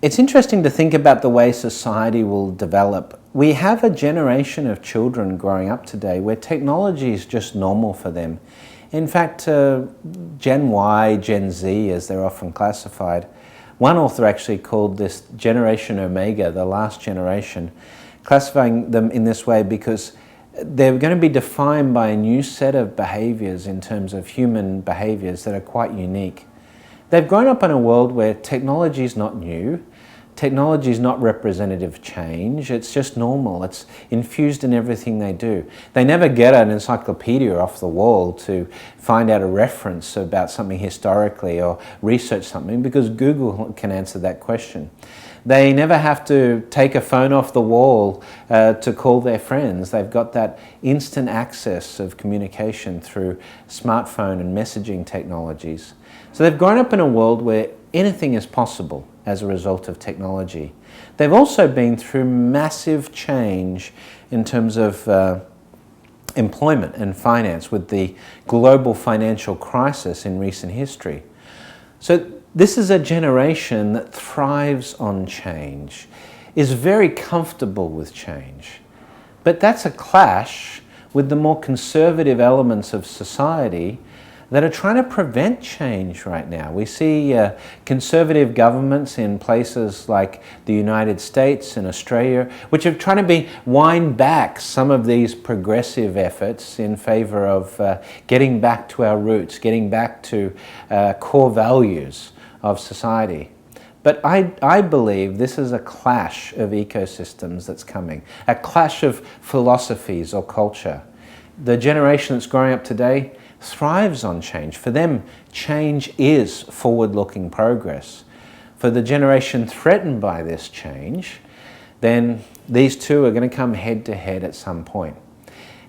It's interesting to think about the way society will develop. We have a generation of children growing up today where technology is just normal for them. In fact, Gen Y, Gen Z, as they're often classified, one author actually called this Generation Omega, the last generation, classifying them in this way because they're going to be defined by a new set of behaviours in terms of human behaviours that are quite unique. They've grown up in a world where technology is not new, technology is not representative change, it's just normal, it's infused in everything they do. They never get an encyclopedia off the wall to find out a reference about something historically or research something because Google can answer that question. They never have to take a phone off the wall to call their friends. They've got that instant access of communication through smartphone and messaging technologies. So they've grown up in a world where anything is possible as a result of technology. They've also been through massive change in terms of employment and finance with the global financial crisis in recent history. So this is a generation that thrives on change, is very comfortable with change. But that's a clash with the more conservative elements of society that are trying to prevent change right now. We see conservative governments in places like the United States and Australia, which are trying to wind back some of these progressive efforts in favour of getting back to our roots, getting back to core values of society. But I believe this is a clash of ecosystems that's coming, a clash of philosophies or culture. The generation that's growing up today thrives on change. For them, change is forward-looking progress. For the generation threatened by this change, then these two are going to come head-to-head at some point.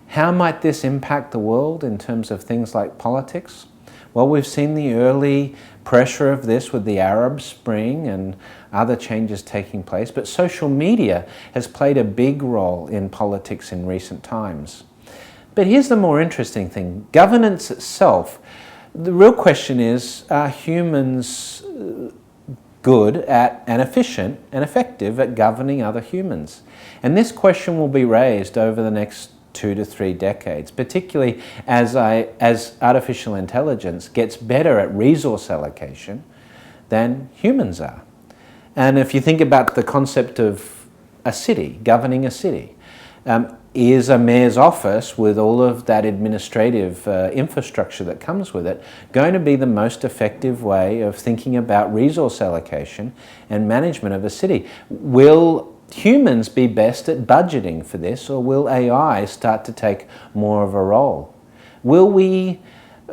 How might this impact the world in terms of things like politics? Well, we've seen the early pressure of this with the Arab Spring and other changes taking place, but social media has played a big role in politics in recent times. But here's the more interesting thing. Governance itself, the real question is, are humans good at and efficient and effective at governing other humans? And this question will be raised over the next 2 to 3 decades, particularly as artificial intelligence gets better at resource allocation than humans are. And if you think about the concept of a city, governing a city, is a mayor's office with all of that administrative infrastructure that comes with it going to be the most effective way of thinking about resource allocation and management of a city? Will humans be best at budgeting for this, or will AI start to take more of a role? Will we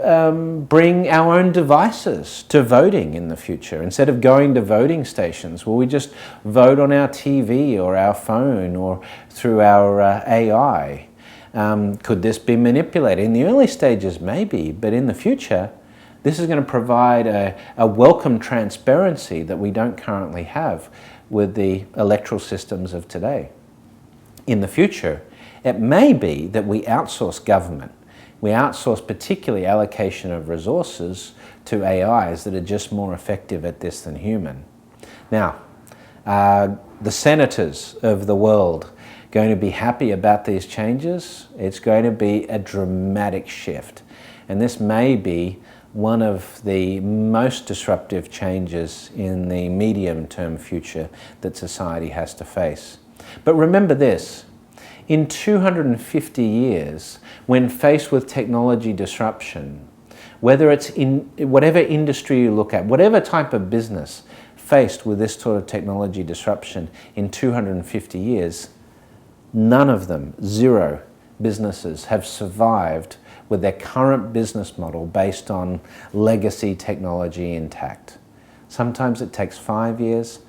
bring our own devices to voting in the future? Instead of going to voting stations, will we just vote on our TV or our phone or through our AI? Could this be manipulated? In the early stages, maybe, but in the future, this is going to provide a welcome transparency that we don't currently have with the electoral systems of today. In the future, it may be that we outsource government. We outsource particularly allocation of resources to AIs that are just more effective at this than human. Now, the senators of the world going to be happy about these changes? It's going to be a dramatic shift. And this may be one of the most disruptive changes in the medium-term future that society has to face. But remember this, in 250 years, when faced with technology disruption, whether it's in whatever industry you look at, whatever type of business faced with this sort of technology disruption in 250 years, none of them, 0 businesses, have survived with their current business model based on legacy technology intact. Sometimes it takes 5 years.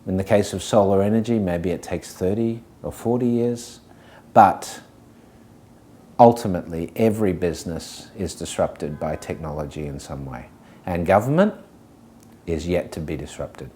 In the case of solar energy, maybe it takes 30 or 40 years. But ultimately, every business is disrupted by technology in some way. And government is yet to be disrupted.